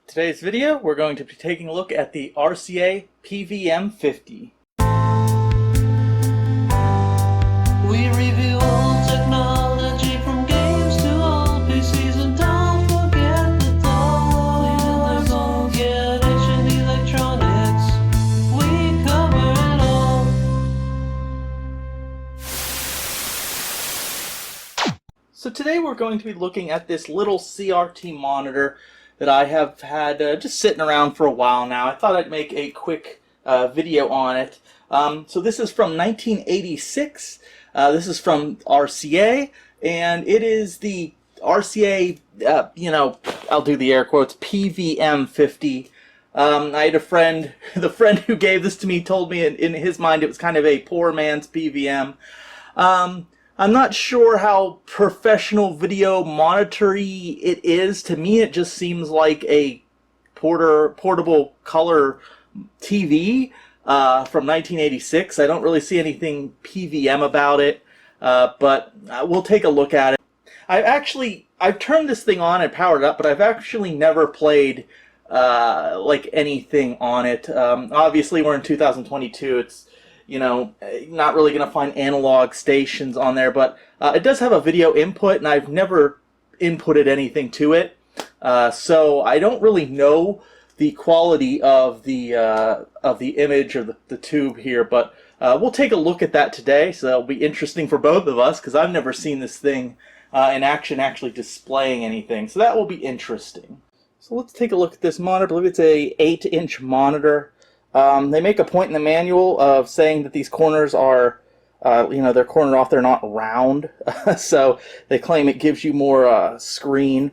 Today's video, we're going to be taking a look at the RCA PVM 50. We review all technology from games to all PCs, and don't forget the toys. Don't get ancient electronics. We cover it all. So today we're going to be looking at this little CRT monitor that I have had just sitting around for a while now. I thought I'd make a quick video on it. So this is from 1986. This is from RCA, and it is the RCA, I'll do the air quotes, PVM 50. I had a friend, the friend who gave this to me told me in his mind it was kind of a poor man's PVM. I'm not sure how professional video monitor-y it is. To me, it just seems like a portable color TV from 1986. I don't really see anything PVM about it, but we'll take a look at it. I've turned this thing on and powered it up, but I've actually never played like anything on it. Obviously, we're in 2022. It's not really going to find analog stations on there, but it does have a video input, and I've never inputted anything to it. So I don't really know the quality of the image or the tube here, but we'll take a look at that today. So that'll be interesting for both of us, because I've never seen this thing in action actually displaying anything. So that will be interesting. So let's take a look at this monitor. I believe it's a 8-inch monitor. They make a point in the manual of saying that these corners are, they're cornered off, they're not round. So they claim it gives you more screen.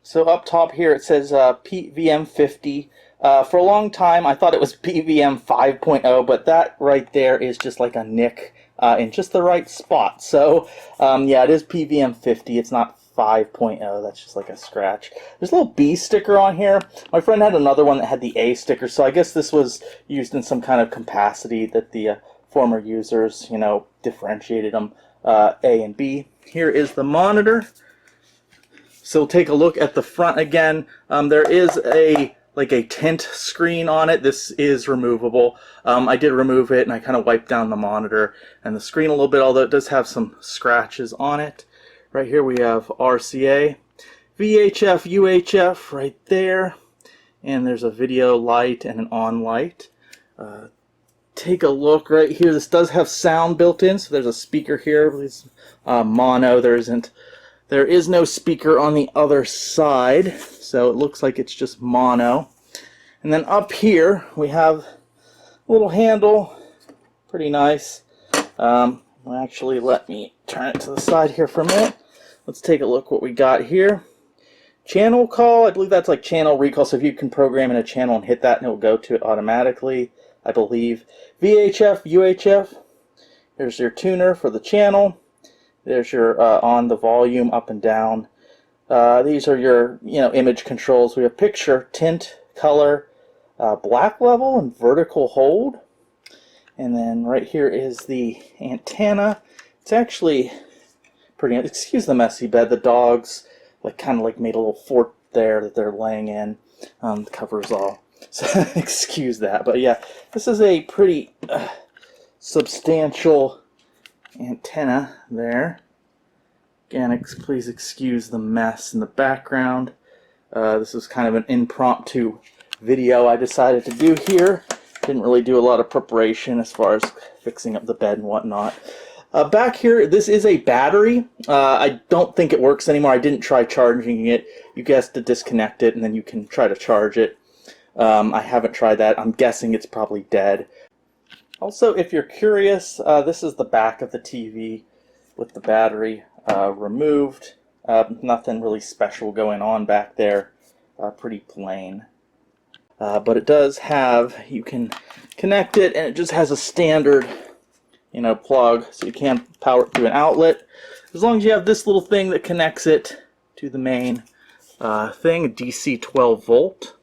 So up top here it says PVM 50. For a long time I thought it was PVM 5.0, but that right there is just like a nick in just the right spot. So yeah, it is PVM 50. It's not 5.0. That's just like a scratch. There's a little B sticker on here. My friend had another one that had the A sticker, so I guess this was used in some kind of capacity that the former users, differentiated them A and B. Here is the monitor. So we'll take a look at the front again. There is a tint screen on it. This is removable. I did remove it, and I kind of wiped down the monitor and the screen a little bit, although it does have some scratches on it. Right here we have RCA, VHF, UHF right there, and there's a video light and an on light. Take a look right here. This does have sound built in, so there's a speaker here. It's mono. There is no speaker on the other side, so it looks like it's just mono. And then up here we have a little handle, pretty nice. Actually, let me turn it to the side here for a minute. Let's take a look what we got here. Channel call, I believe that's like channel recall, so if you can program in a channel and hit that and it will go to it automatically, I believe. VHF, UHF, there's your tuner for the channel. There's your on the volume up and down. These are your image controls. We have picture, tint, color, black level, and vertical hold. And then right here is the antenna. It's actually pretty, excuse the messy bed. The dogs kind of made a little fort there that they're laying in. The cover's all, so excuse that. But yeah, this is a pretty substantial antenna there. Again, please excuse the mess in the background. This is kind of an impromptu video I decided to do here. Didn't really do a lot of preparation as far as fixing up the bed and whatnot. Back here, this is a battery. I don't think it works anymore. I didn't try charging it. You have to disconnect it and then you can try to charge it. I haven't tried that. I'm guessing it's probably dead. Also, if you're curious, this is the back of the TV with the battery removed. Nothing really special going on back there. Pretty plain. But it does have, you can connect it, and it just has a standard, plug, so you can power it through an outlet. As long as you have this little thing that connects it to the main thing, DC 12 volt.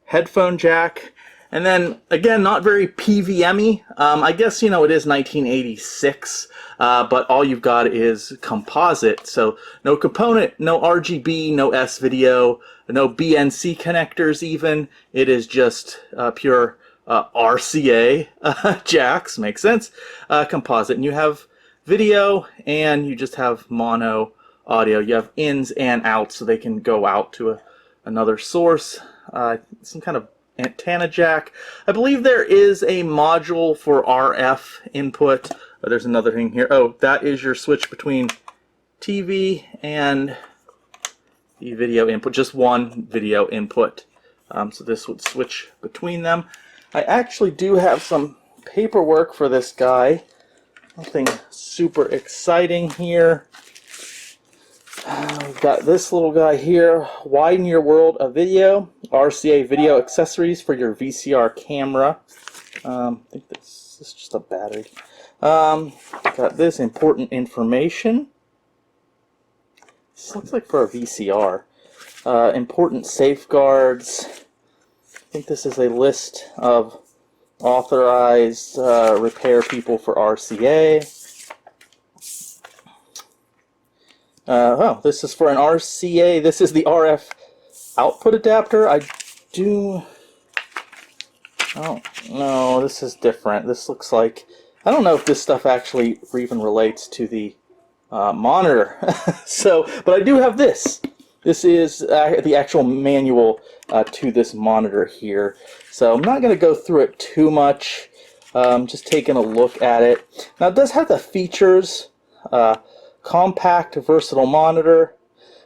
Headphone jack. And then, again, not very PVM-y. I guess, you know, it is 1986, but all you've got is composite. So no component, no RGB, no S-video, no BNC connectors even. It is just pure RCA jacks, makes sense, composite. And you have video and you just have mono audio. You have ins and outs, so they can go out to another source. Some kind of antenna jack. I believe there is a module for RF input. There's another thing here. Oh, that is your switch between TV and the video input. Just one video input. So this would switch between them. I actually do have some paperwork for this guy. Nothing super exciting here. We've got this little guy here, Widen Your World of Video, RCA video accessories for your VCR camera. I think this is just a battery. Got this important information. This looks like for a VCR. Important safeguards. I think this is a list of authorized repair people for RCA. Oh, this is for an RCA. This is the RF output adapter. Oh, no, this is different. This looks like, I don't know if this stuff actually even relates to the monitor. But I do have this. This is the actual manual to this monitor here. So I'm not going to go through it too much. Just taking a look at it. Now it does have the features. Compact, versatile monitor,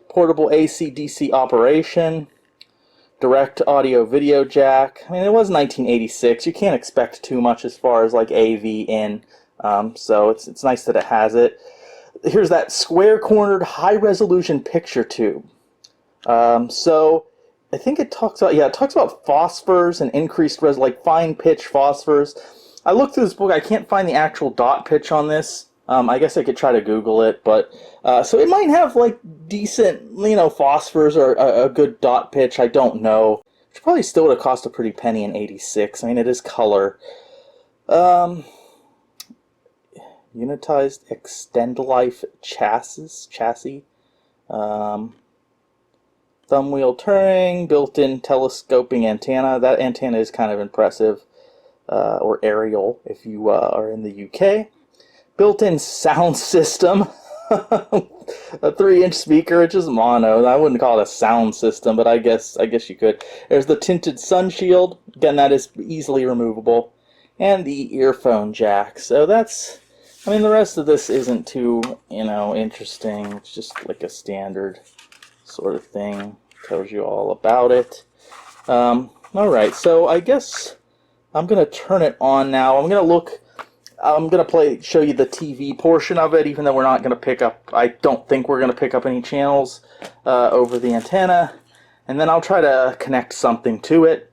portable AC/DC operation, direct audio video jack. I mean, it was 1986. You can't expect too much as far as like AV in. So it's nice that it has it. Here's that square-cornered, high-resolution picture tube. So I think it talks about phosphors and increased like fine pitch phosphors. I looked through this book. I can't find the actual dot pitch on this. I guess I could try to Google it, but so it might have like decent, you know, phosphors or a good dot pitch. I don't know. Which probably still would have cost a pretty penny in '86. I mean, it is color. Unitized extend life chassis. Thumb wheel turning, built-in telescoping antenna. That antenna is kind of impressive, or aerial if you are in the UK. Built-in sound system, a 3-inch speaker. It's just mono. I wouldn't call it a sound system, but I guess you could. There's the tinted sun shield. Again, that is easily removable, and the earphone jack. So that's, I mean, the rest of this isn't too, you know, interesting. It's just like a standard sort of thing. Tells you all about it. All right, so I guess I'm gonna turn it on now. I'm gonna show you the TV portion of it, even though we're not gonna pick up. I don't think we're gonna pick up any channels over the antenna, and then I'll try to connect something to it.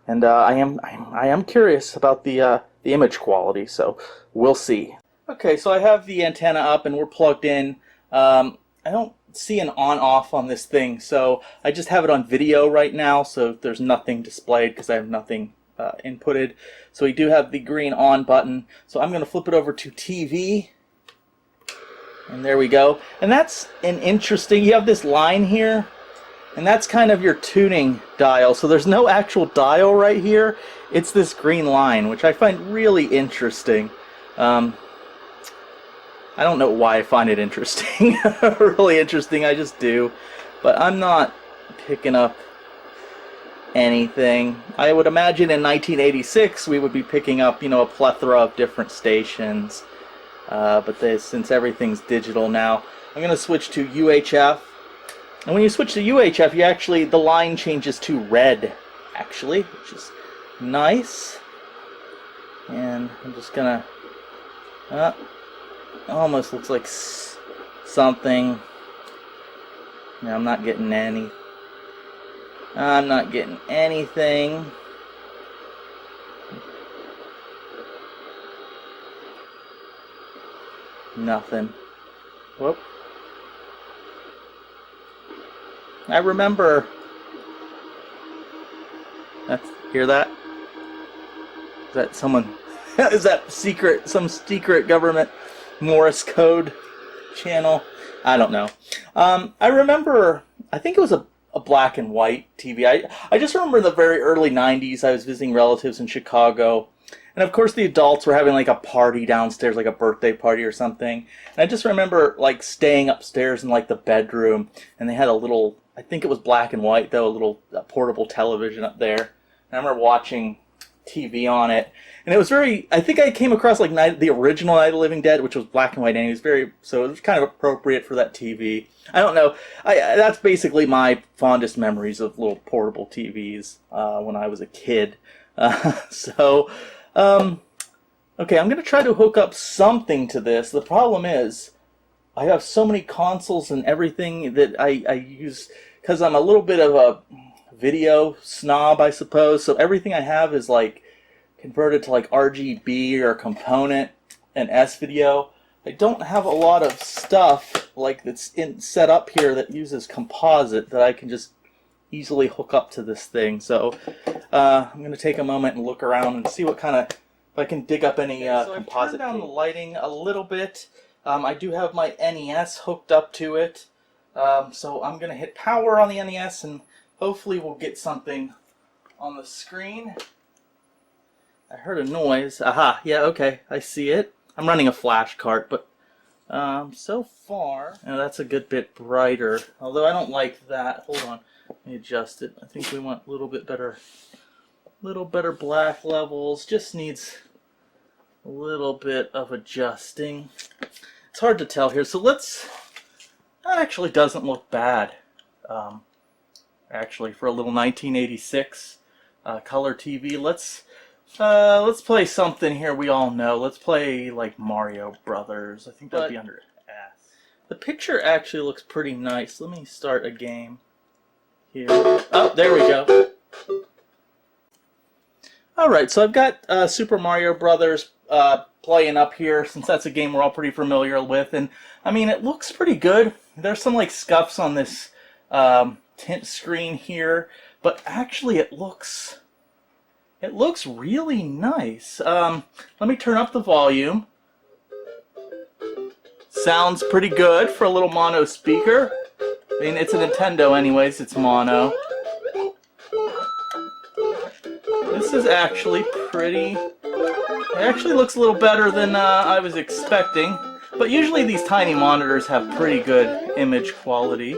And I am curious about the image quality, so we'll see. Okay, so I have the antenna up and we're plugged in. I don't see an on-off on this thing, so I just have it on video right now, so there's nothing displayed because I have nothing inputted. So we do have the green on button, so I'm going to flip it over to TV, and there we go. And that's an interesting, you have this line here, and that's kind of your tuning dial. So there's no actual dial right here, it's this green line, which I find really interesting. I don't know why I find it interesting. Really interesting, I just do. But I'm not picking up anything. I would imagine in 1986 we would be picking up, you know, a plethora of different stations. But since everything's digital now, I'm going to switch to UHF. And when you switch to UHF, the line changes to red, actually, which is nice. And I'm just going to... almost looks like something. No, I'm not getting anything. Nothing. Whoop. I remember. Hear that? Is that someone? Is that some secret government Morse code channel? I don't know. I remember, I think it was a black and white TV. I just remember in the very early 90s, I was visiting relatives in Chicago. And of course the adults were having like a party downstairs, like a birthday party or something. And I just remember like staying upstairs in like the bedroom, and they had a little, I think it was black and white though, a little portable television up there. And I remember watching TV on it, and it was very, I think I came across like the original Night of the Living Dead, which was black and white, and so it was kind of appropriate for that TV. I don't know, that's basically my fondest memories of little portable TVs when I was a kid. Okay, I'm going to try to hook up something to this. The problem is, I have so many consoles and everything that I use, because I'm a little bit of a video snob, I suppose, so everything I have is like converted to like RGB or component and S-video. I don't have a lot of stuff like that's set up here that uses composite that I can just easily hook up to this thing. So I'm going to take a moment and look around and see what kind of, if I can dig up any so composite. I've turned down the lighting a little bit. I do have my NES hooked up to it. So I'm going to hit power on the NES and hopefully we'll get something on the screen. I heard a noise. Aha, yeah, okay, I see it. I'm running a flash cart, but so far, that's a good bit brighter. Although I don't like that. Hold on. Let me adjust it. I think we want a little better black levels. Just needs a little bit of adjusting. It's hard to tell here. So that actually doesn't look bad. Actually, for a little 1986 color TV. Let's play something here we all know. Let's play like Mario Brothers. I think that'd be under S. The picture actually looks pretty nice. Let me start a game here. Oh, there we go. Alright, so I've got Super Mario Brothers playing up here, since that's a game we're all pretty familiar with, and I mean, it looks pretty good. There's some like scuffs on this tint screen here, but actually it looks really nice. Let me turn up the volume. Sounds pretty good for a little mono speaker. I mean, it's a Nintendo anyways, it's mono. This is actually pretty... It actually looks a little better than I was expecting. But usually these tiny monitors have pretty good image quality.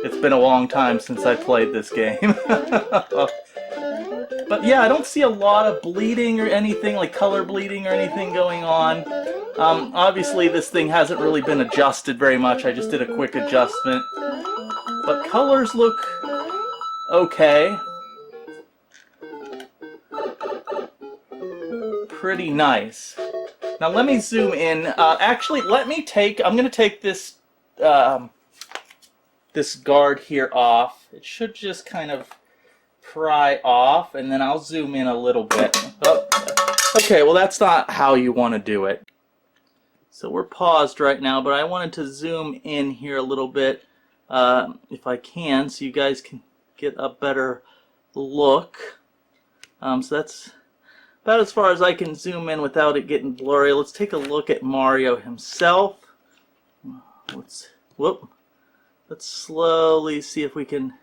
It's been a long time since I played this game. But yeah, I don't see a lot of bleeding or anything, like color bleeding or anything going on. Obviously this thing hasn't really been adjusted very much. I just did a quick adjustment. But colors look okay. Pretty nice. Now let me zoom in. Actually, I'm going to take this this guard here off. It should just kind of pry off, and then I'll zoom in a little bit. Oh, okay, well that's not how you want to do it. So we're paused right now, but I wanted to zoom in here a little bit, if I can, so you guys can get a better look. So that's about as far as I can zoom in without it getting blurry. Let's take a look at Mario himself. Let's slowly see if we can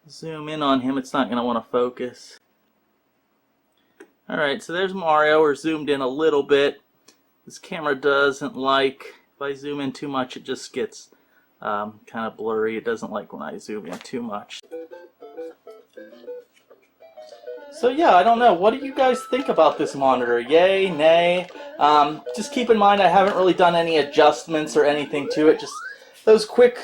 zoom in on him. It's not going to want to focus. Alright, so there's Mario. We're zoomed in a little bit. This camera doesn't like, if I zoom in too much, it just gets kind of blurry. It doesn't like when I zoom in too much. So yeah, I don't know. What do you guys think about this monitor? Yay, nay? Just keep in mind I haven't really done any adjustments or anything to it. Just those quick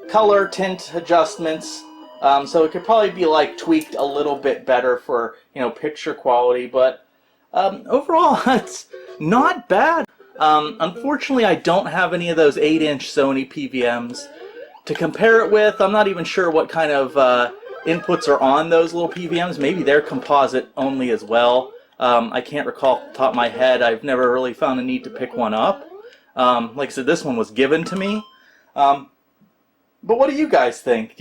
color tint adjustments. So it could probably be like tweaked a little bit better for, picture quality. But overall, it's not bad. Unfortunately, I don't have any of those 8-inch Sony PVMs to compare it with. I'm not even sure what kind of inputs are on those little PVMs. Maybe they're composite only as well. I can't recall off the top of my head. I've never really found a need to pick one up. Like I said, this one was given to me. But what do you guys think?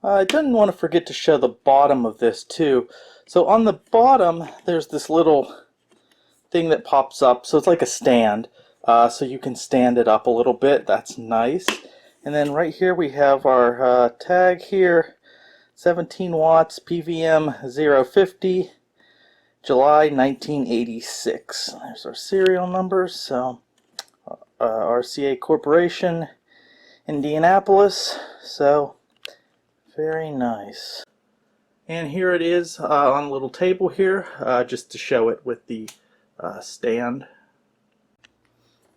I didn't want to forget to show the bottom of this too. So on the bottom there's this little thing that pops up, so it's like a stand, so you can stand it up a little bit. That's nice. And then right here we have our tag here, 17 watts, PVM 050, July 1986. There's our serial numbers. So RCA Corporation, Indianapolis. So very nice. And here it is on a little table here, just to show it with the stand.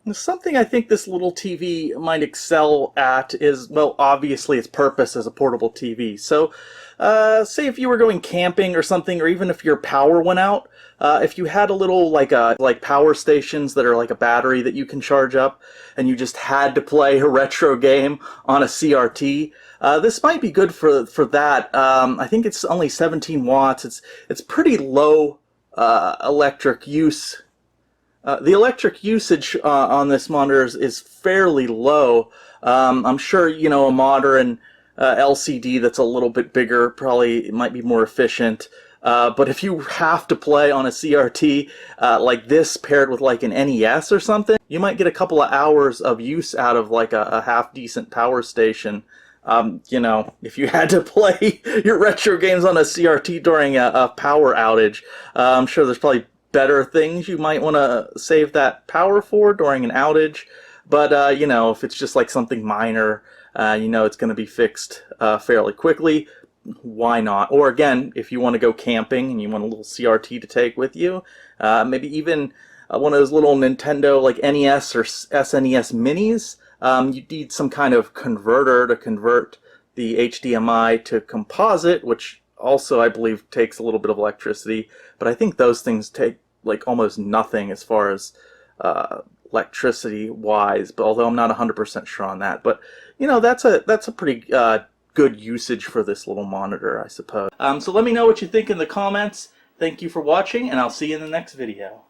And something I think this little TV might excel at is, well, obviously its purpose as a portable TV. So say if you were going camping or something, or even if your power went out, if you had a little like power stations that are like a battery that you can charge up, and you just had to play a retro game on a CRT, this might be good for that. I think it's only 17 watts. It's pretty low electric use. The electric usage on this monitor is fairly low. I'm sure, you know, a modern LCD that's a little bit bigger probably might be more efficient. But if you have to play on a CRT like this paired with like an NES or something, you might get a couple of hours of use out of like a half-decent power station. You know, if you had to play your retro games on a CRT during a power outage, I'm sure there's probably better things you might want to save that power for during an outage. But you know, if it's just like something minor, you know it's going to be fixed fairly quickly, why not? Or again, if you want to go camping and you want a little CRT to take with you, maybe even one of those little Nintendo like NES or SNES minis, you need some kind of converter to convert the HDMI to composite, which also I believe takes a little bit of electricity, but I think those things take like almost nothing as far as electricity wise, but although I'm not 100% sure on that. But you know, that's a pretty good usage for this little monitor, I suppose. So let me know what you think in the comments. Thank you for watching, and I'll see you in the next video.